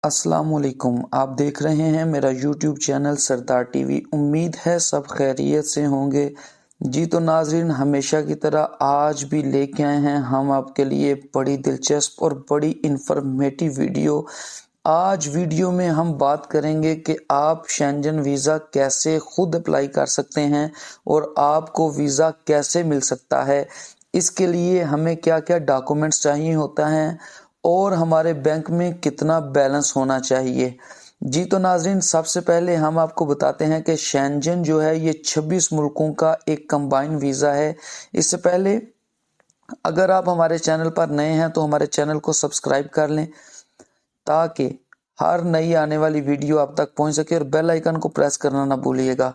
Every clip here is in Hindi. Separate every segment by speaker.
Speaker 1: अस्सलामुअलैकुम। आप देख रहे हैं मेरा यूट्यूब चैनल सरदार टीवी। उम्मीद है सब खैरियत से होंगे। जी तो नाजरीन, हमेशा की तरह आज भी लेके आए हैं हम आपके लिए बड़ी दिलचस्प और बड़ी इंफॉर्मेटिव वीडियो। आज वीडियो में हम बात करेंगे कि आप शेंजन वीज़ा कैसे खुद अप्लाई कर सकते हैं और आपको वीज़ा कैसे मिल सकता है। इसके लिए हमें क्या क्या डॉक्यूमेंट्स चाहिए होता है और हमारे बैंक में कितना बैलेंस होना चाहिए। जी तो नाजरीन, सबसे पहले हम आपको बताते हैं कि शेंजन जो है ये 26 मुल्कों का एक कंबाइन वीज़ा है। इससे पहले अगर आप हमारे चैनल पर नए हैं तो हमारे चैनल को सब्सक्राइब कर लें ताकि हर नई आने वाली वीडियो आप तक पहुंच सके और बेल आइकन को प्रेस करना ना भूलिएगा।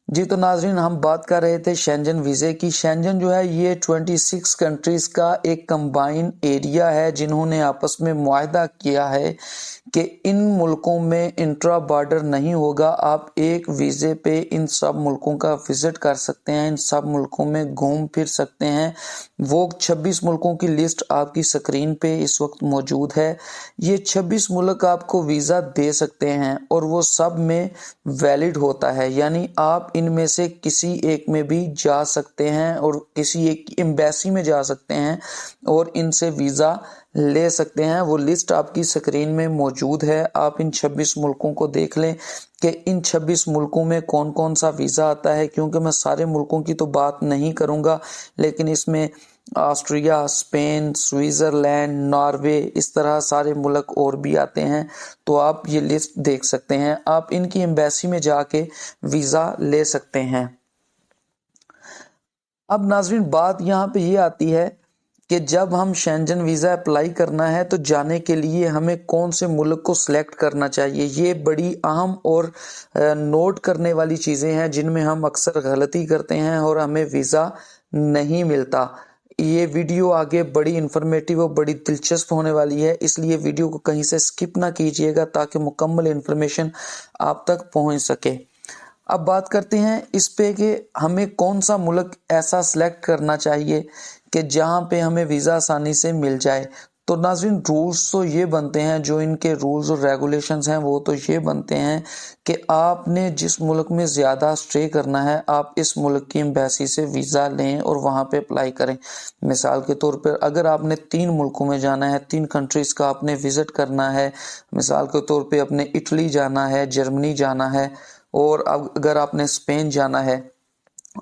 Speaker 1: जी तो नाजरीन, हम बात कर रहे थे शेंजन वीज़े की। शेंजन जो है ये 26 कंट्रीज का एक कंबाइन एरिया है जिन्होंने आपस में मुआहदा किया है कि इन मुल्कों में इंट्रा बॉर्डर नहीं होगा। आप एक वीज़े पे इन सब मुल्कों का विजिट कर सकते हैं, इन सब मुल्कों में घूम फिर सकते हैं। वो 26 मुल्कों की लिस्ट आपकी स्क्रीन पे इस वक्त मौजूद है। ये 26 मुल्क आपको वीज़ा दे सकते हैं और वो सब में वैलिड होता है, यानी आप इनमें से किसी एक में भी जा सकते हैं और किसी एक एम्बेसी में जा सकते हैं और इनसे वीज़ा ले सकते हैं। वो लिस्ट आपकी स्क्रीन में मौजूद है। आप इन 26 मुल्कों को देख लें कि इन 26 मुल्कों में कौन कौन सा वीज़ा आता है, क्योंकि मैं सारे मुल्कों की तो बात नहीं करूंगा, लेकिन इसमें ऑस्ट्रिया, स्पेन, स्विट्जरलैंड, नॉर्वे, इस तरह सारे मुल्क और भी आते हैं। तो आप ये लिस्ट देख सकते हैं। आप इनकी एम्बेसी में जाके वीज़ा ले सकते हैं। अब नाजरीन, बात यहाँ पे ये आती है कि जब हम शेंजन वीज़ा अप्लाई करना है तो जाने के लिए हमें कौन से मुल्क को सिलेक्ट करना चाहिए। ये बड़ी अहम और नोट करने वाली चीज़ें हैं जिनमें हम अक्सर गलती करते हैं और हमें वीज़ा नहीं मिलता। ये वीडियो आगे बड़ी इंफॉर्मेटिव और बड़ी दिलचस्प होने वाली है, इसलिए वीडियो को कहीं से स्किप ना कीजिएगा ताकि मुकम्मल इंफॉर्मेशन आप तक पहुंच सके। अब बात करते हैं इस पे कि हमें कौन सा मुल्क ऐसा सिलेक्ट करना चाहिए कि जहां पे हमें वीज़ा आसानी से मिल जाए। तो नाज़रीन, रूल्स तो ये बनते हैं, जो इनके रूल्स और रेगुलेशंस हैं वो तो ये बनते हैं कि आपने जिस मुल्क में ज़्यादा स्टे करना है आप इस मुल्क की एम्बेसी से वीज़ा लें और वहाँ पे अप्लाई करें। मिसाल के तौर पर अगर आपने 3 मुल्कों में जाना है, 3 कंट्रीज़ का आपने विज़िट करना है, मिसाल के तौर पर अपने इटली जाना है, जर्मनी जाना है और अगर आपने स्पेन जाना है,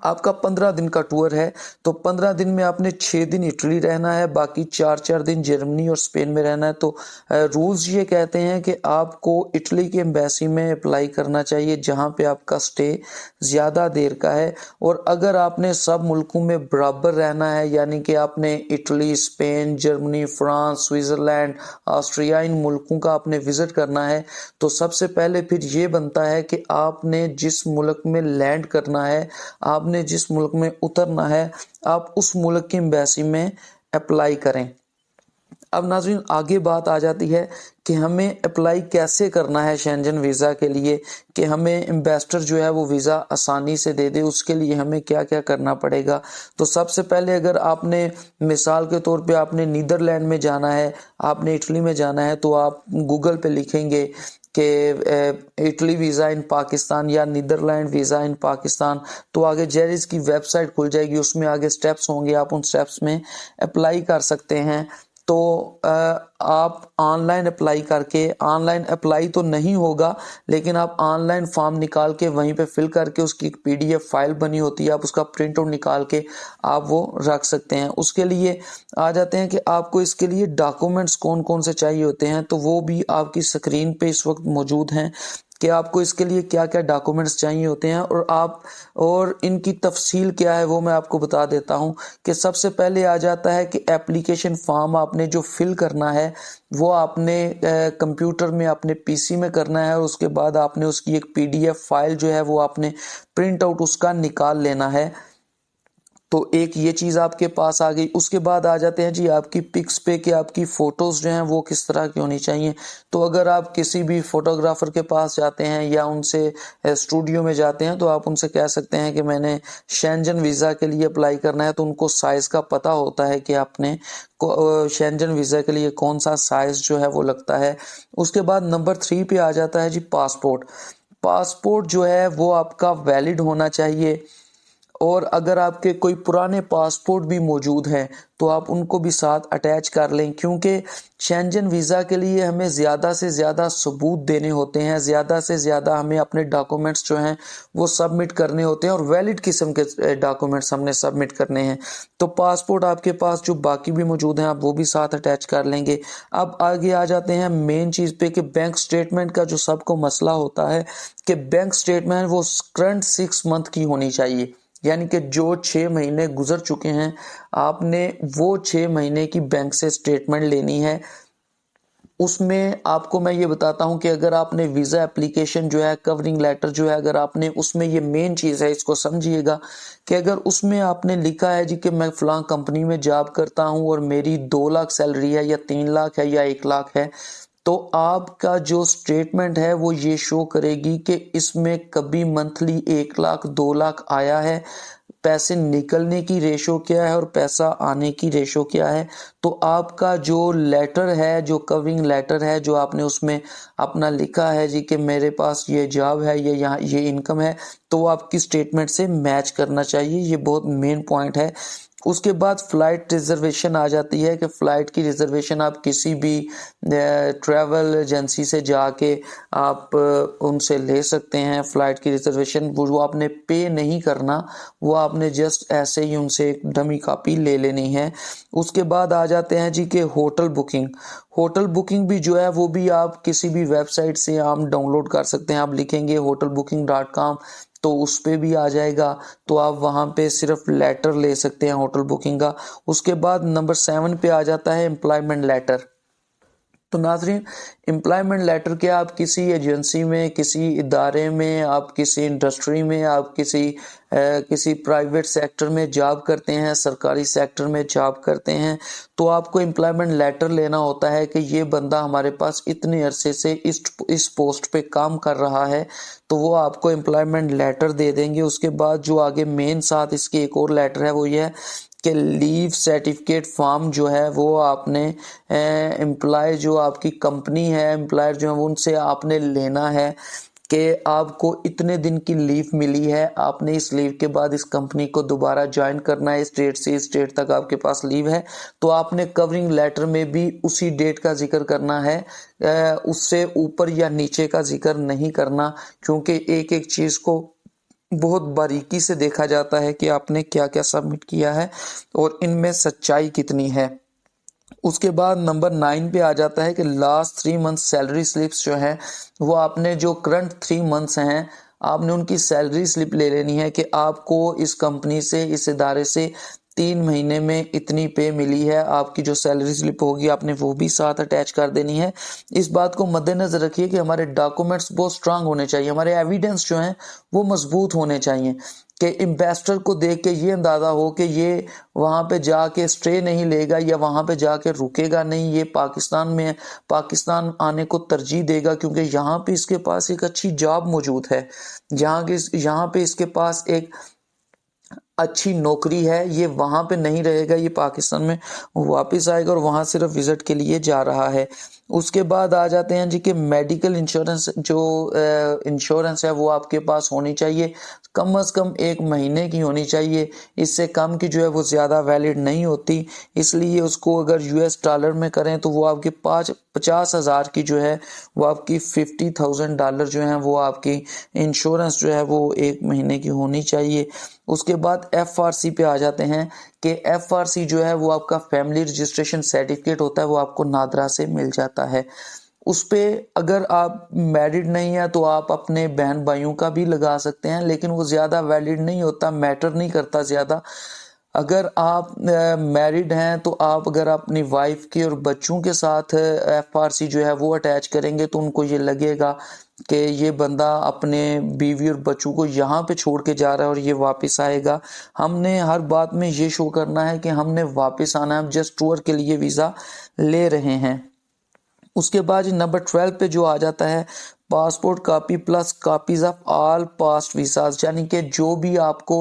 Speaker 1: आपका 15 दिन का टूर है, तो 15 दिन में आपने 6 दिन इटली रहना है, बाकी 4-4 दिन जर्मनी और स्पेन में रहना है। तो रूल्स ये कहते हैं कि आपको इटली की एम्बेसी में अप्लाई करना चाहिए जहां पे आपका स्टे ज़्यादा देर का है। और अगर आपने सब मुल्कों में बराबर रहना है, यानी कि आपने Italy, Spain, Germany, France, Switzerland, Austria, इन मुल्कों का आपने विजिट करना है, तो सबसे पहले फिर ये बनता है कि आपने जिस मुल्क में लैंड करना है, आपने जिस मुल्क में उतरना है, आप उस मुल्क की एम्बेसी में अप्लाई करें। अब नाज़रीन, आगे बात आ जाती है कि हमें अप्लाई कैसे करना है शेंजन वीज़ा के लिए, कि हमें एम्बेसडर जो है वो वीज़ा आसानी से दे दे। उसके लिए हमें क्या क्या करना पड़ेगा। तो सबसे पहले अगर आपने मिसाल के तौर पे आपने नीदरलैंड में जाना है, आपने इटली में जाना है, तो आप गूगल पे लिखेंगे कि इटली वीज़ा इन पाकिस्तान या नीदरलैंड वीज़ा इन पाकिस्तान, तो आगे जेरिस की वेबसाइट खुल जाएगी, उसमें आगे स्टेप्स होंगे, आप उन स्टेप्स में अप्लाई कर सकते हैं। तो आप ऑनलाइन अप्लाई करके, ऑनलाइन अप्लाई तो नहीं होगा लेकिन आप ऑनलाइन फॉर्म निकाल के वहीं पे फिल करके उसकी एक पीडीएफ फाइल बनी होती है, आप उसका प्रिंट आउट निकाल के आप वो रख सकते हैं। उसके लिए आ जाते हैं कि आपको इसके लिए डॉक्यूमेंट्स कौन कौन से चाहिए होते हैं, तो वो भी आपकी स्क्रीन पे इस वक्त मौजूद हैं कि आपको इसके लिए क्या क्या डॉक्यूमेंट्स चाहिए होते हैं और इनकी तफसील क्या है वो मैं आपको बता देता हूं। कि सबसे पहले आ जाता है कि एप्लीकेशन फॉर्म आपने जो फिल करना है वो आपने कंप्यूटर में अपने पीसी में करना है और उसके बाद आपने उसकी एक पीडीएफ फाइल जो है वो आपने प्रिंट आउट उसका निकाल लेना है। तो एक ये चीज आपके पास आ गई। उसके बाद आ जाते हैं जी आपकी पिक्स पे कि आपकी फोटोज जो हैं वो किस तरह की होनी चाहिए। तो अगर आप किसी भी फोटोग्राफर के पास जाते हैं या उनसे स्टूडियो में जाते हैं तो आप उनसे कह सकते हैं कि मैंने शेंजन वीजा के लिए अप्लाई करना है, तो उनको साइज का पता होता है कि आपने शेंजन वीजा के लिए कौन सा साइज जो है वो लगता है। उसके बाद नंबर 3 पे आ जाता है जी पासपोर्ट। पासपोर्ट जो है वो आपका वैलिड होना चाहिए, और अगर आपके कोई पुराने पासपोर्ट भी मौजूद हैं तो आप उनको भी साथ अटैच कर लें, क्योंकि शेंजन वीज़ा के लिए हमें ज़्यादा से ज़्यादा सबूत देने होते हैं, ज़्यादा से ज़्यादा हमें अपने डॉक्यूमेंट्स जो हैं वो सबमिट करने होते हैं, और वैलिड किस्म के डॉक्यूमेंट्स हमने सबमिट करने हैं। तो पासपोर्ट आपके पास जो बाकी भी मौजूद हैं आप वो भी साथ अटैच कर लेंगे। अब आगे आ जाते हैं मेन चीज़ पे कि बैंक स्टेटमेंट का जो सबको मसला होता है कि बैंक स्टेटमेंट वो करंट 6 मंथ की होनी चाहिए, यानी कि जो 6 महीने गुजर चुके हैं आपने वो 6 महीने की बैंक से स्टेटमेंट लेनी है। उसमें आपको मैं ये बताता हूं कि अगर आपने वीज़ा एप्लीकेशन जो है, कवरिंग लेटर जो है, अगर आपने उसमें, ये मेन चीज़ है इसको समझिएगा, कि अगर उसमें आपने लिखा है जी कि मैं फलां कंपनी में जॉब करता हूं और मेरी 2 लाख सैलरी है या 3 लाख है या 1 लाख है, तो आपका जो स्टेटमेंट है वो ये शो करेगी कि इसमें कभी मंथली 1 लाख 2 लाख आया है, पैसे निकलने की रेशो क्या है और पैसा आने की रेशो क्या है। तो आपका जो लेटर है, जो कवरिंग लेटर है, जो आपने उसमें अपना लिखा है जी कि मेरे पास ये जॉब है, ये यहाँ ये इनकम है, तो वो आपकी स्टेटमेंट से मैच करना चाहिए। ये बहुत मेन पॉइंट है। उसके बाद फ्लाइट रिजर्वेशन आ जाती है कि फ़्लाइट की रिजर्वेशन आप किसी भी ट्रैवल एजेंसी से जाके आप उनसे ले सकते हैं। फ़्लाइट की रिजर्वेशन वो आपने पे नहीं करना, वो आपने जस्ट ऐसे ही उनसे एक डमी कॉपी ले लेनी है। उसके बाद आ जाते हैं जी कि होटल बुकिंग। होटल बुकिंग भी जो है वो भी आप किसी भी वेबसाइट से आप डाउनलोड कर सकते हैं। आप लिखेंगे hotelbooking.com तो उस पे भी आ जाएगा, तो आप वहाँ पे सिर्फ लेटर ले सकते हैं होटल बुकिंग का। उसके बाद नंबर 7 पे आ जाता है एम्प्लॉयमेंट लेटर। तो नाज़रीन, एम्प्लॉयमेंट लेटर क्या, आप किसी एजेंसी में, किसी इदारे में, आप किसी इंडस्ट्री में, आप किसी प्राइवेट सेक्टर में जॉब करते हैं, सरकारी सेक्टर में जॉब करते हैं, तो आपको एम्प्लॉयमेंट लेटर लेना होता है कि ये बंदा हमारे पास इतने अरसे से इस पोस्ट पे काम कर रहा है, तो वो आपको एम्प्लॉयमेंट लेटर दे देंगे। उसके बाद जो आगे मेन साथ इसके एक और लेटर है वो ये है कि लीव सर्टिफिकेट फॉर्म जो है वो आपने एम्प्लॉय जो आपकी कंपनी है, एम्प्लॉयर जो है उनसे आपने लेना है कि आपको इतने दिन की लीव मिली है, आपने इस लीव के बाद इस कंपनी को दोबारा ज्वाइन करना है, इस डेट से इस डेट तक आपके पास लीव है, तो आपने कवरिंग लेटर में भी उसी डेट का जिक्र करना है, उससे ऊपर या नीचे का जिक्र नहीं करना, क्योंकि एक एक चीज को बहुत बारीकी से देखा जाता है कि आपने क्या क्या सबमिट किया है और इनमें सच्चाई कितनी है। उसके बाद नंबर 9 पे आ जाता है कि लास्ट 3 मंथ सैलरी स्लिप्स जो है वो आपने, जो करंट 3 मंथ्स हैं, आपने उनकी सैलरी स्लिप ले लेनी है कि आपको इस कंपनी से, इस इदारे से 3 महीने में इतनी पे मिली है। आपकी जो सैलरी स्लिप होगी आपने वो भी साथ अटैच कर देनी है। इस बात को मद्देनजर रखिए कि हमारे डॉक्यूमेंट्स बहुत स्ट्रांग होने चाहिए, हमारे एविडेंस जो हैं वो मजबूत होने चाहिए कि इन्वेस्टर को देख के ये अंदाजा हो कि ये वहां पे जाके स्टे नहीं लेगा या वहां पे जाके रुकेगा नहीं, ये पाकिस्तान आने को तरजीह देगा क्योंकि यहाँ पे इसके पास एक अच्छी जॉब मौजूद है, यहाँ पे इसके पास एक अच्छी नौकरी है, ये वहां पे नहीं रहेगा, ये पाकिस्तान में वापस आएगा और वहां सिर्फ विजिट के लिए जा रहा है। उसके बाद आ जाते हैं जी कि मेडिकल इंश्योरेंस, जो इंश्योरेंस है वो आपके पास होनी चाहिए, कम से कम 1 महीने की होनी चाहिए, इससे कम की जो है वो ज़्यादा वैलिड नहीं होती। इसलिए उसको अगर $US में करें तो वो आपके 50,000 की जो है वो आपकी $50,000 जो है वो आपकी इंश्योरेंस जो है वो 1 महीने की होनी चाहिए। उसके बाद FRC पे आ जाते हैं कि FRC जो है वो आपका फैमिली रजिस्ट्रेशन सर्टिफिकेट होता है, वो आपको नादरा से मिल जाता है। उस पे अगर आप मैरिड नहीं है तो आप अपने बहन भाइयों का भी लगा सकते हैं, लेकिन वो ज़्यादा वैलिड नहीं होता, मैटर नहीं करता ज़्यादा। अगर आप मैरिड हैं तो आप अगर अपनी वाइफ के और बच्चों के साथ FRC जो है वो अटैच करेंगे तो उनको ये लगेगा कि ये बंदा अपने बीवी और बच्चों को यहाँ पे छोड़ के जा रहा है और ये वापस आएगा। हमने हर बात में ये शो करना है कि हमने वापस आना है, हम जस्ट टूर के लिए वीज़ा ले रहे हैं। उसके बाद नंबर 12 पे जो आ जाता है passport copy plus copies of all past visas, यानी कि जो भी आपको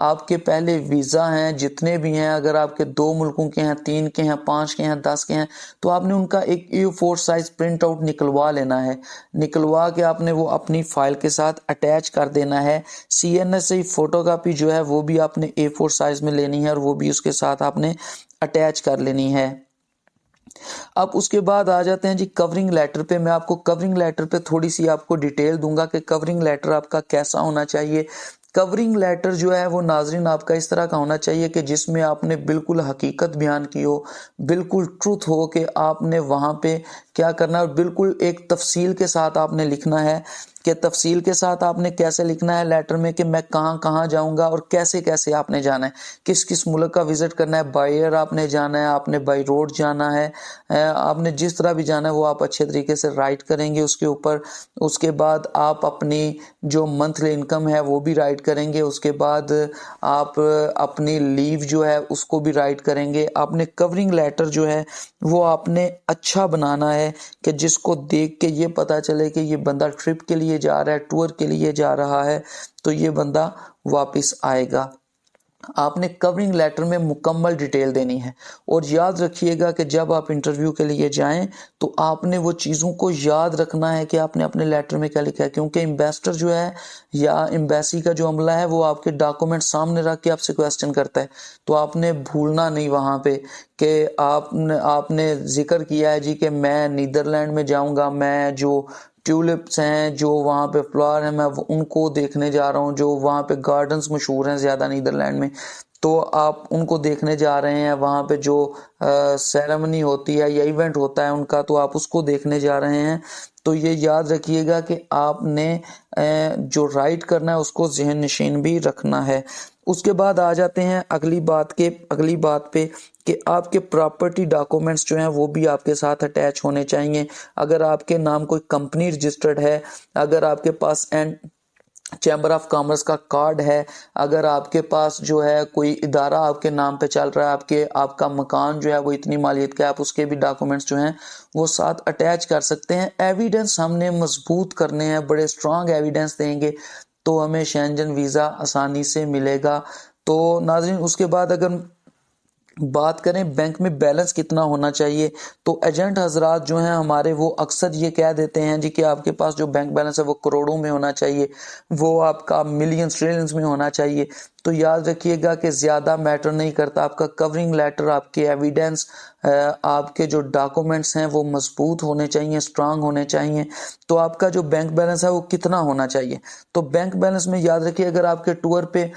Speaker 1: आपके पहले वीज़ा हैं जितने भी हैं, अगर आपके 2 मुल्कों के हैं, 3 के हैं, 5 के हैं, 10 के हैं, तो आपने उनका एक A4 साइज प्रिंट आउट निकलवा लेना है। निकलवा के आपने वो अपनी फाइल के साथ अटैच कर देना है। CNSA फोटोकॉपी जो है वो भी आपने A4 साइज में लेनी है और वो भी उसके साथ आपने अटैच कर लेनी है। अब उसके बाद आ जाते हैं जी कवरिंग लेटर पे। मैं आपको कवरिंग लेटर पे थोड़ी सी आपको डिटेल दूंगा कि कवरिंग लेटर आपका कैसा होना चाहिए। कवरिंग लेटर जो है वो नाजरीन आपका इस तरह का होना चाहिए कि जिसमें आपने बिल्कुल हकीकत बयान की हो, बिल्कुल ट्रूथ हो कि आपने वहाँ पे क्या करना है, और बिल्कुल एक तफसील के साथ आपने लिखना है कि तफसील के साथ आपने कैसे लिखना है लेटर में कि मैं कहाँ कहाँ जाऊँगा और कैसे कैसे आपने जाना है, किस किस मुल्क का विजिट करना है, बाय एयर आपने जाना है, आपने बाय रोड जाना है, आपने जिस तरह भी जाना है वो आप अच्छे तरीके से राइट करेंगे उसके ऊपर। उसके बाद आप अपनी जो मंथली इनकम है वो भी राइट करेंगे। उसके बाद आप अपनी लीव जो है उसको भी राइट करेंगे। आपने कवरिंग लेटर जो है वो आपने अच्छा बनाना है कि जिसको देख के ये पता चले कि ये बंदा ट्रिप के लिए जा रहा है, टूर के लिए जा रहा है, तो ये बंदा वापस आएगा। आपने कवरिंग लेटर में मुकम्मल डिटेल देनी है। और याद रखिएगा कि जब आप इंटरव्यू के लिए जाएं तो आपने वो चीज़ों को याद रखना है कि आपने अपने लेटर में क्या लिखा है, क्योंकि इन्वेस्टर जो है या एम्बेसी का जो अमला है वो आपके डॉक्यूमेंट सामने रख के आपसे क्वेश्चन करता है। तो आपने भूलना नहीं वहाँ पे कि आपने जिक्र किया है जी कि मैं नीदरलैंड में जाऊँगा, मैं जो ट्यूलिप्स हैं, जो वहाँ पे फ्लावर हैं, मैं उनको देखने जा रहा हूँ, जो वहाँ पे गार्डन्स मशहूर हैं ज़्यादा नीदरलैंड में, तो आप उनको देखने जा रहे हैं। वहाँ पे जो सेरेमनी होती है या इवेंट होता है उनका, तो आप उसको देखने जा रहे हैं। तो ये याद रखिएगा कि आपने जो राइट करना है उसको ज़हन नशीन भी रखना है। उसके बाद आ जाते हैं अगली बात पे कि आपके प्रॉपर्टी डॉक्यूमेंट्स जो हैं वो भी आपके साथ अटैच होने चाहिए। अगर आपके नाम कोई कंपनी रजिस्टर्ड है, अगर आपके पास चैम्बर ऑफ कॉमर्स का कार्ड है, अगर आपके पास जो है कोई इदारा आपके नाम पे चल रहा है, आपका मकान जो है वो इतनी मालियत का है, आप उसके भी डॉक्यूमेंट्स जो हैं वो साथ अटैच कर सकते हैं। एविडेंस हमने मजबूत करने हैं, बड़े स्ट्रांग एविडेंस देंगे तो हमें शेंजन वीज़ा आसानी से मिलेगा। तो नाज़रीन उसके बाद अगर बात करें बैंक में बैलेंस कितना होना चाहिए, तो एजेंट हजरात जो हैं हमारे वो अक्सर ये कह देते हैं जी कि आपके पास जो बैंक बैलेंस है वो करोड़ों में होना चाहिए, वो आपका मिलियंस ट्रिलियंस में होना चाहिए। तो याद रखिएगा कि ज़्यादा मैटर नहीं करता। आपका कवरिंग लेटर, आपके एविडेंस, आपके जो डॉक्यूमेंट्स हैं वो मजबूत होने चाहिए, स्ट्रांग होने चाहिए। तो आपका जो बैंक बैलेंस है वो कितना होना चाहिए, तो बैंक बैलेंस में याद रखिए अगर आपके टूर पे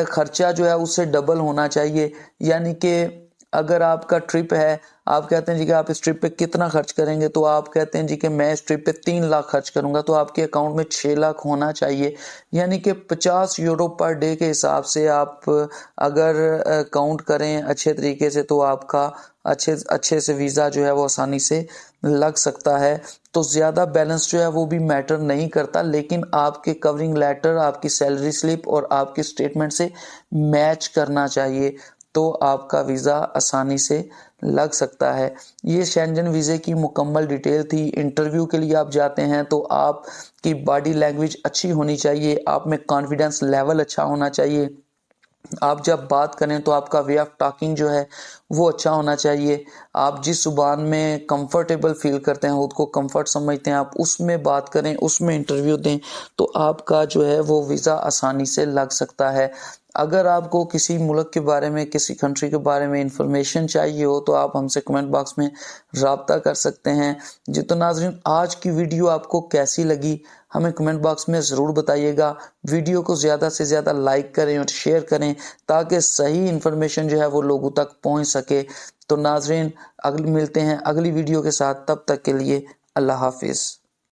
Speaker 1: खर्चा जो है उससे डबल होना चाहिए। यानी कि अगर आपका ट्रिप है, आप कहते हैं जी कि आप इस ट्रिप पे कितना खर्च करेंगे, तो आप कहते हैं जी कि मैं इस ट्रिप पे 3 लाख खर्च करूंगा, तो आपके अकाउंट में 6 लाख होना चाहिए। यानी कि 50 यूरो पर डे के हिसाब से आप अगर काउंट करें अच्छे तरीके से तो आपका अच्छे से वीज़ा जो है वो आसानी से लग सकता है। तो ज़्यादा बैलेंस जो है वो भी मैटर नहीं करता, लेकिन आपके कवरिंग लेटर, आपकी सैलरी स्लिप और आपकी स्टेटमेंट से मैच करना चाहिए, तो आपका वीज़ा आसानी से लग सकता है। ये शेंजन वीज़े की मुकम्मल डिटेल थी। इंटरव्यू के लिए आप जाते हैं तो आपकी बॉडी लैंग्वेज अच्छी होनी चाहिए, आप में कॉन्फिडेंस लेवल अच्छा होना चाहिए। आप जब बात करें तो आपका वे ऑफ टॉकिंग जो है वो अच्छा होना चाहिए। आप जिस जुबान में कंफर्टेबल फील करते हैं, खुद को कंफर्ट समझते हैं, आप उसमें बात करें, उसमें इंटरव्यू दें, तो आपका जो है वो वीज़ा आसानी से लग सकता है। अगर आपको किसी मुल्क के बारे में, किसी कंट्री के बारे में इंफॉर्मेशन चाहिए हो तो आप हमसे कमेंट बॉक्स में रब्ता कर सकते हैं। जी तो नाज़रीन आज की वीडियो आपको कैसी लगी हमें कमेंट बॉक्स में ज़रूर बताइएगा। वीडियो को ज़्यादा से ज़्यादा लाइक करें और शेयर करें ताकि सही इन्फॉर्मेशन जो है वो लोगों तक पहुंच सके। तो नाज़रीन मिलते हैं अगली वीडियो के साथ, तब तक के लिए अल्लाह हाफिज़।